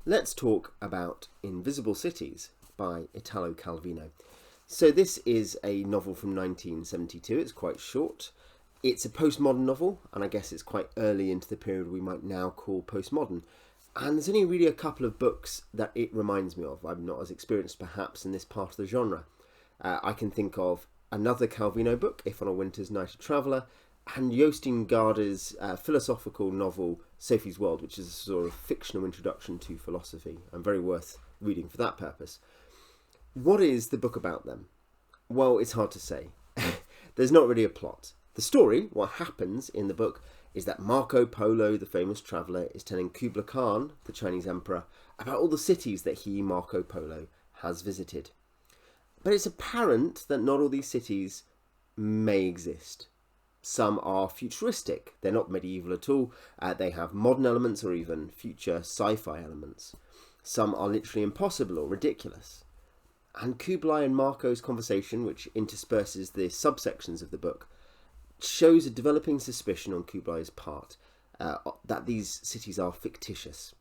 Let's talk about Invisible Cities by Italo Calvino. So this is a novel from 1972. It's quite short. It's a postmodern novel, and I guess it's quite early into the period we might now call postmodern. And there's only really a couple of books that it reminds me of. I'm not as experienced perhaps in this part of the genre. I can think of another Calvino book, If on a Winter's Night a Traveller, and Jostein Gaarder's philosophical novel Sophie's World, which is a sort of fictional introduction to philosophy and very worth reading for that purpose. What is the book about them? Well, it's hard to say. There's not really a plot. The story, what happens in the book, is that Marco Polo, the famous traveller, is telling Kublai Khan, the Chinese emperor, about all the cities that he, Marco Polo, has visited. But it's apparent that not all these cities may exist. Some are futuristic. They're not medieval at all. They have modern elements or even future sci-fi elements. Some are literally impossible or ridiculous. And Kublai and Marco's conversation, which intersperses the subsections of the book, shows a developing suspicion on Kublai's part that these cities are fictitious.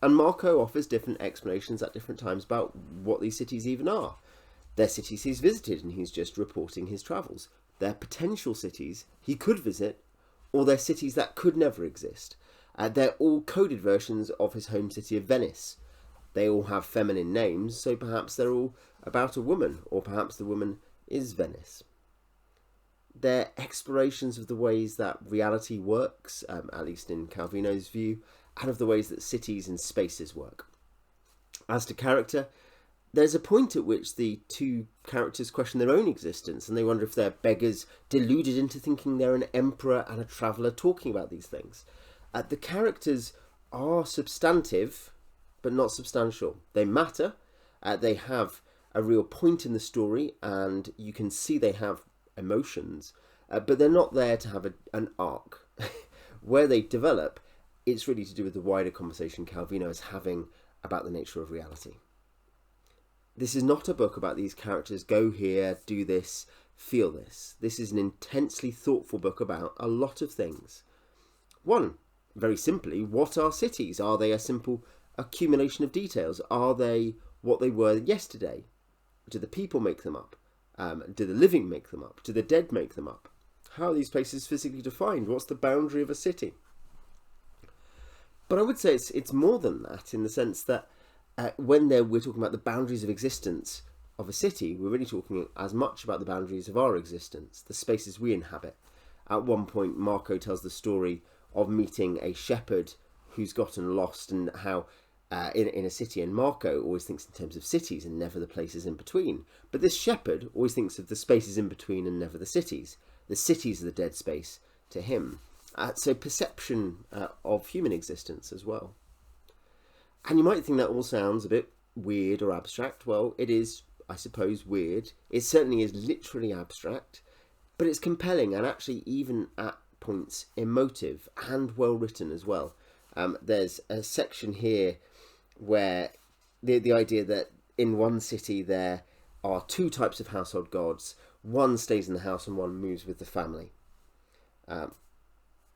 And Marco offers different explanations at different times about what these cities even are. They're cities he's visited and he's just reporting his travels. They're potential cities he could visit, or they're cities that could never exist. They're all coded versions of his home city of Venice. They all have feminine names, so perhaps they're all about a woman, or perhaps the woman is Venice. They're explorations of the ways that reality works, at least in Calvino's view, and of the ways that cities and spaces work. As to character, there's a point at which the two characters question their own existence and they wonder if they're beggars deluded into thinking they're an emperor and a traveller talking about these things. The characters are substantive, but not substantial. They matter, they have a real point in the story, and you can see they have emotions, but they're not there to have an arc. Where they develop, it's really to do with the wider conversation Calvino is having about the nature of reality. This is not a book about these characters go here, do this, feel this. This is an intensely thoughtful book about a lot of things. One, very simply, what are cities? Are they a simple accumulation of details? Are they what they were yesterday? Do the people make them up? Do the living make them up? Do the dead make them up? How are these places physically defined? What's the boundary of a city? But I would say it's more than that, in the sense that when we're talking about the boundaries of existence of a city, we're really talking as much about the boundaries of our existence, the spaces we inhabit. At one point, Marco tells the story of meeting a shepherd who's gotten lost, and how in a city, and Marco always thinks in terms of cities and never the places in between. But this shepherd always thinks of the spaces in between and never the cities. The cities are the dead space to him. So perception of human existence as well. And you might think that all sounds a bit weird or abstract. Well, it is, I suppose, weird. It certainly is literally abstract, but it's compelling and actually even at points emotive and well written as well. There's a section here where the idea that in one city there are two types of household gods. One stays in the house and one moves with the family. And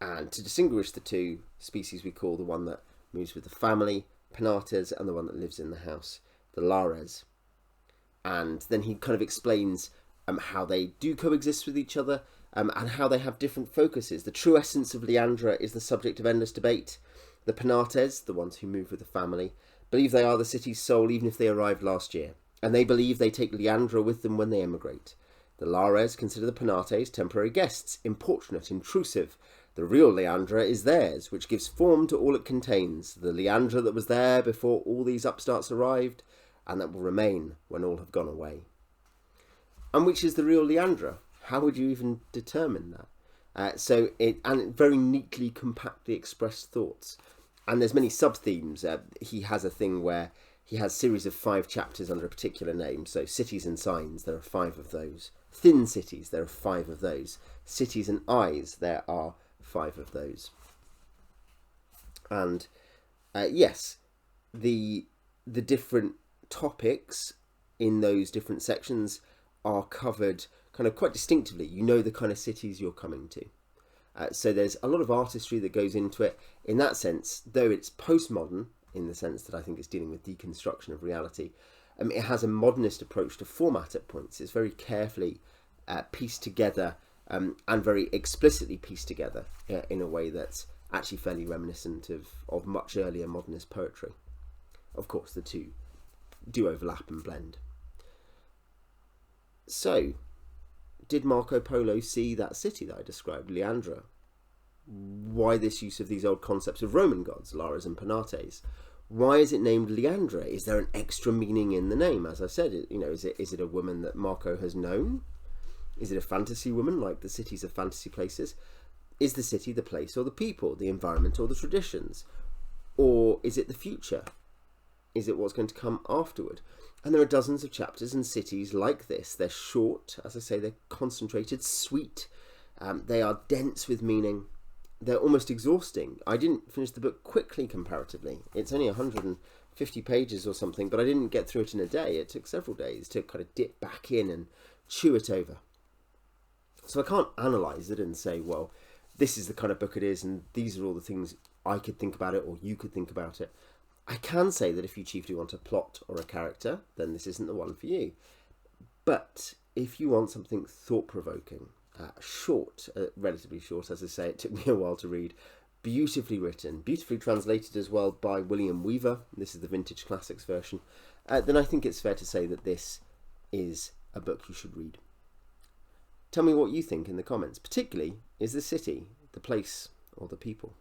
to distinguish the two species, we call the one that moves with the family Penates, and the one that lives in the house, the Lares. And then he kind of explains how they do coexist with each other, and how they have different focuses. The true essence of Leandra is the subject of endless debate. The Penates, the ones who move with the family, believe they are the city's soul even if they arrived last year, and they believe they take Leandra with them when they emigrate. The Lares consider the Penates temporary guests, importunate, intrusive. The real Leandra is theirs, which gives form to all it contains, the Leandra that was there before all these upstarts arrived, and that will remain when all have gone away. And which is the real Leandra? How would you even determine that? So it very neatly, compactly expressed thoughts. And there's many sub-themes. He has a thing where he has a series of 5 chapters under a particular name. So cities and signs, there are 5 of those. Thin cities, there are 5 of those. Cities and eyes, there are 5 of those. And yes, the different topics in those different sections are covered kind of quite distinctively. You know the kind of cities you're coming to. So there's a lot of artistry that goes into it. In that sense, though it's postmodern, in the sense that I think it's dealing with deconstruction of reality. It has a modernist approach to format at points. It's very carefully pieced together and very explicitly pieced together in a way that's actually fairly reminiscent of much earlier modernist poetry. Of course, the two do overlap and blend. So, did Marco Polo see that city that I described, Leandra? Why this use of these old concepts of Roman gods, Lares and Penates? Why is it named Leandra? Is there an extra meaning in the name? As I said, is it a woman that Marco has known? Is it a fantasy woman, like the cities of fantasy places? Is the city the place or the people, the environment or the traditions? Or is it the future? Is it what's going to come afterward? And there are dozens of chapters and cities like this. They're short, as I say, they're concentrated, sweet. They are dense with meaning. They're almost exhausting. I didn't finish the book quickly comparatively. It's only 150 pages or something, but I didn't get through it in a day. It took several days to kind of dip back in and chew it over. So I can't analyse it and say, well, this is the kind of book it is, and these are all the things I could think about it, or you could think about it. I can say that if you chiefly want a plot or a character, then this isn't the one for you. But if you want something thought-provoking, short, relatively short, as I say, it took me a while to read, beautifully written, beautifully translated as well by William Weaver, this is the Vintage Classics version, then I think it's fair to say that this is a book you should read. Tell me what you think in the comments, particularly, is the city, the place, or the people?